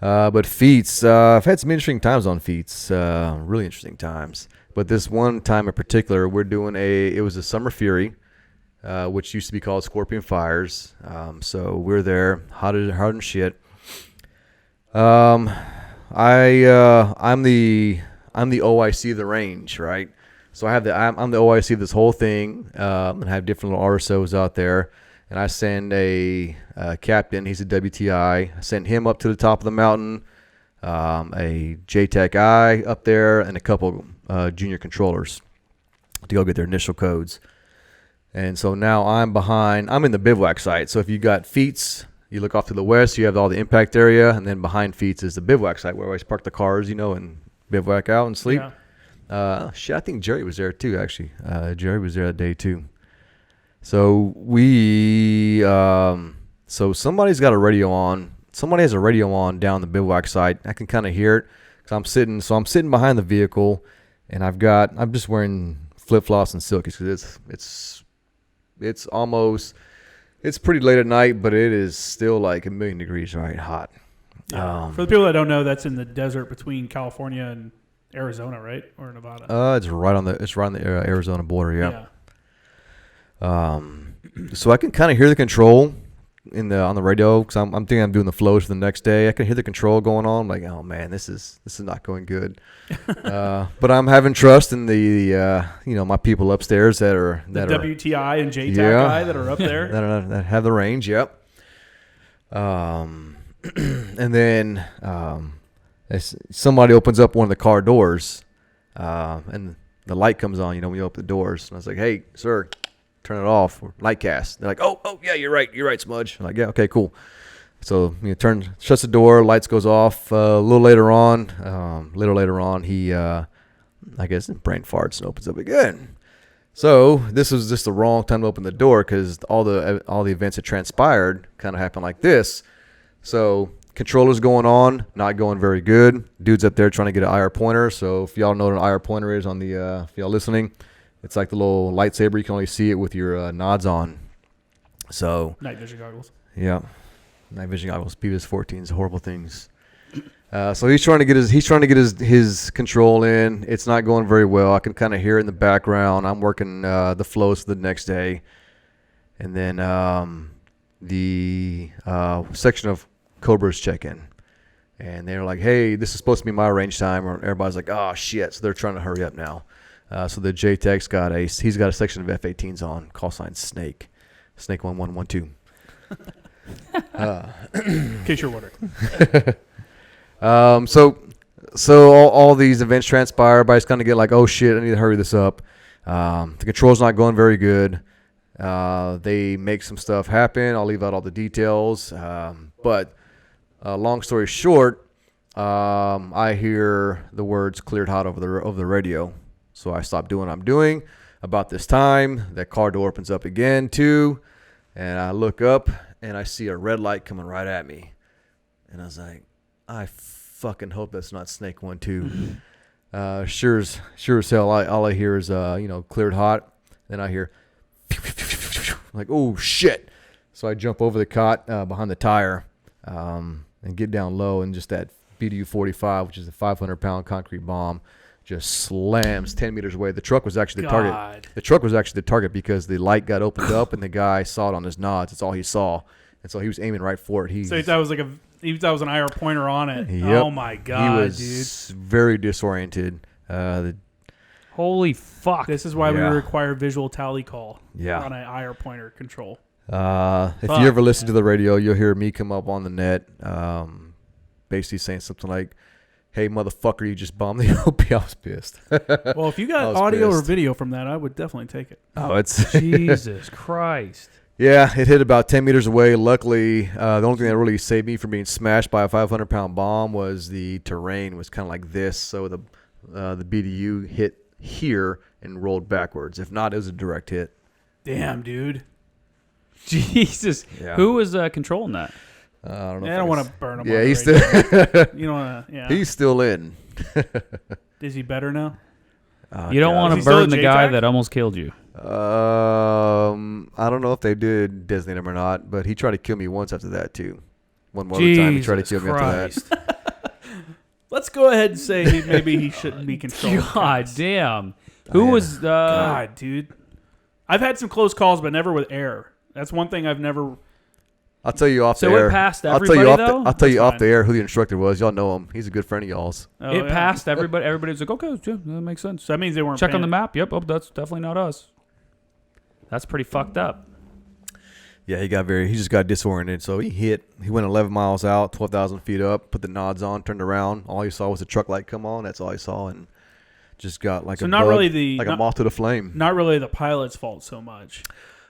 But feats, I've had some interesting times on feats, really interesting times. But this one time in particular, it was a Summer Fury, which used to be called Scorpion Fires. So we're there, hot and shit. I'm the OIC of the range, right? So I'm the OIC of this whole thing, and have different little RSOs out there. And I send a captain. He's a WTI. I send him up to the top of the mountain. A JTAC I up there, and a couple junior controllers to go get their initial codes. And so now I'm in the bivouac site. So if you got feats, you look off to the west, you have all the impact area, and then behind feats is the bivouac site where we always park the cars, and bivouac out and sleep. Yeah. I think Jerry was there too, actually. Jerry was there that day too. So so somebody's got a radio on. Somebody has a radio on down the bivouac site. I can kind of hear it. I'm sitting behind the vehicle, and I'm just wearing flip-flops and silkies because it's pretty late at night, but it is still like 1,000,000 degrees, right? Hot. Yeah. For the people that don't know, that's in the desert between California and Arizona, right? Or Nevada? It's right on the Arizona border, yeah. So I can kind of hear the control on the radio because I'm thinking I'm doing the flows for the next day. I can hear the control going on. I'm like, oh man, this is not going good. But I'm having trust in the my people upstairs that are WTI and JTAC guy that are up there that have the range. Yep. And then somebody opens up one of the car doors, and the light comes on. When you open the doors, and I was like, hey, sir, turn it off, or light cast. They're like, oh yeah, you're right, Smudge. I'm like, yeah, okay, cool. So shuts the door, lights goes off. A little later on, he I guess brain farts and opens up again. So this was just the wrong time to open the door because all the events that transpired kind of happened like this. So controller's going on, not going very good. Dude's up there trying to get an IR pointer. So if y'all know what an IR pointer is if y'all listening, it's like the little lightsaber. You can only see it with your nods on. So night vision goggles. Yeah, night vision goggles. PVS-14s, horrible things. So he's trying to get his control in. It's not going very well. I can kind of hear it in the background. I'm working the flows for the next day, and then the section of Cobras check in, and they're like, "Hey, this is supposed to be my range time." Or everybody's like, "Oh shit!" So they're trying to hurry up now. So the JTAC's got a section of F-18s on, call sign Snake 1112. In case you're wondering. So all these events transpire. Everybody's kind of get like, oh shit, I need to hurry this up. The control's not going very good. They make some stuff happen. I'll leave out all the details. But long story short, I hear the words "cleared hot" over the radio. So I stopped doing what I'm doing. About this time, that car door opens up again too, and I look up and I see a red light coming right at me, and I was like, I fucking hope that's not Snake 12. Sure as hell, all I hear is cleared hot. Then I hear like, oh shit! So I jump over the cot behind the tire and get down low, and just that BDU-45, which is a 500-pound concrete bomb, just slams 10 meters away. The truck was actually the target. The truck was actually the target because the light got opened up and the guy saw it on his nods. That's all he saw, and so he was aiming right for it. So he thought it was an IR pointer on it. Yep. Oh my god, he was very disoriented. Holy fuck! This is why we require visual tally call. Yeah. On an IR pointer control. If you ever listen to the radio, you'll hear me come up on the net, basically saying something like, "Hey, motherfucker, you just bombed the OP." I was pissed. Well, if you got audio or video from that, I would definitely take it. Oh, it's Jesus Christ. Yeah, it hit about 10 meters away. Luckily, the only thing that really saved me from being smashed by a 500-pound bomb was the terrain was kind of like this. So the BDU hit here and rolled backwards. If not, it was a direct hit. Damn, dude. Jesus. Yeah. Who was controlling that? I don't know. I don't want to burn him. Yeah, he's still. You don't want to. Yeah. He's still in. Is he better now? You don't want to burn the guy that almost killed you. I don't know if they did designate him or not, but he tried to kill me once after that too. One more time he tried to kill me after that. Let's go ahead and say maybe he shouldn't be controlling. God cats. damn. Who was God, dude. I've had some close calls, but never with air. That's one thing I've never. I'll tell you off So the air. it passed I'll everybody, tell you though? I'll tell you That's off the air who the instructor was. Y'all know him. He's a good friend of y'all's. Oh, it yeah. passed everybody. Everybody was like, okay, yeah, that makes sense. So that means they weren't Check on paying. the map. Yep. Oh, that's definitely not us. That's pretty fucked up. Yeah, he just got disoriented. So he went 11 miles out, 12,000 feet up, put the nods on, turned around. All he saw was the truck light come on. That's all he saw, and just got like a moth to the flame. Not really the pilot's fault so much.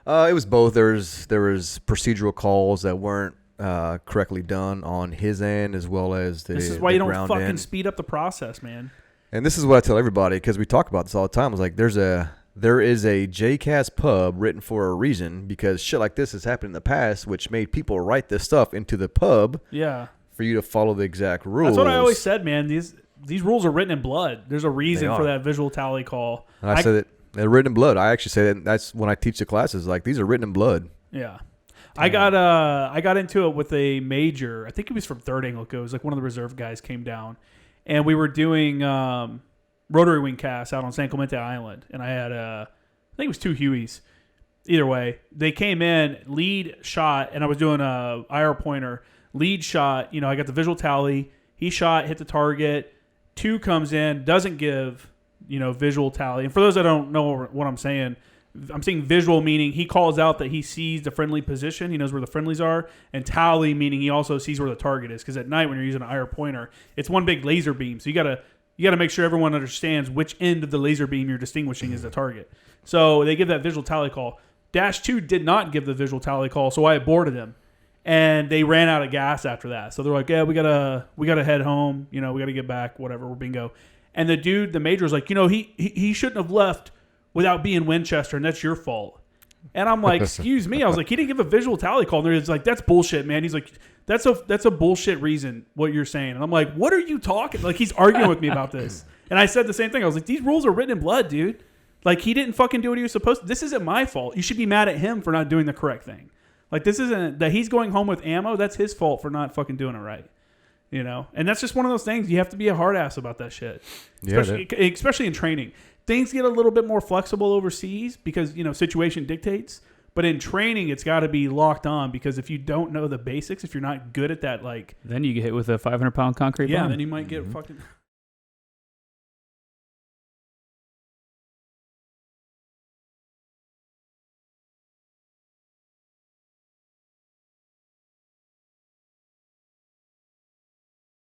It was both. There was procedural calls that weren't correctly done on his end, as well as the This is why you don't ground fucking end. speed up the process, man. And this is what I tell everybody, because we talk about this all the time. I was like, there is a JCAS pub written for a reason, because shit like this has happened in the past, which made people write this stuff into the pub. Yeah. For you to follow the exact rules. That's what I always said, man. These rules are written in blood. There's a reason for that visual tally call. And I said that they're written in blood. I actually say that. That's when I teach the classes. Like, these are written in blood. Yeah. I got into it with a major. I think it was from Third Angle. It was like one of the reserve guys came down, and we were doing rotary wing casts out on San Clemente Island, and I had I think it was 2 Hueys. Either way, they came in lead shot, and I was doing a IR pointer lead shot. I got the visual tally. He shot, hit the target. 2 comes in, doesn't give visual tally. And for those that don't know what I'm saying visual meaning he calls out that he sees the friendly position. He knows where the friendlies are. And tally meaning he also sees where the target is. Because at night when you're using an IR pointer, it's one big laser beam. So you gotta make sure everyone understands which end of the laser beam you're distinguishing is the target. So they give that visual tally call. -2 did not give the visual tally call, so I aborted him. And they ran out of gas after that. So they're like, yeah, we gotta head home. We gotta get back. Whatever, we're bingo. And the major was like, he shouldn't have left without being Winchester, and that's your fault. And I'm like, excuse me. I was like, he didn't give a visual tally call. And he's like, that's bullshit, man. He's like, that's a bullshit reason what you're saying. And I'm like, what are you talking? Like, he's arguing with me about this. And I said the same thing. I was like, these rules are written in blood, dude. Like, he didn't fucking do what he was supposed to. This isn't my fault. You should be mad at him for not doing the correct thing. Like, this isn't that he's going home with ammo. That's his fault for not fucking doing it right. And that's just one of those things. You have to be a hard ass about that shit. Especially in training. Things get a little bit more flexible overseas because, situation dictates. But in training, it's got to be locked on because if you don't know the basics, if you're not good at that, like... Then you get hit with a 500-pound concrete bomb. Then you might get fucking...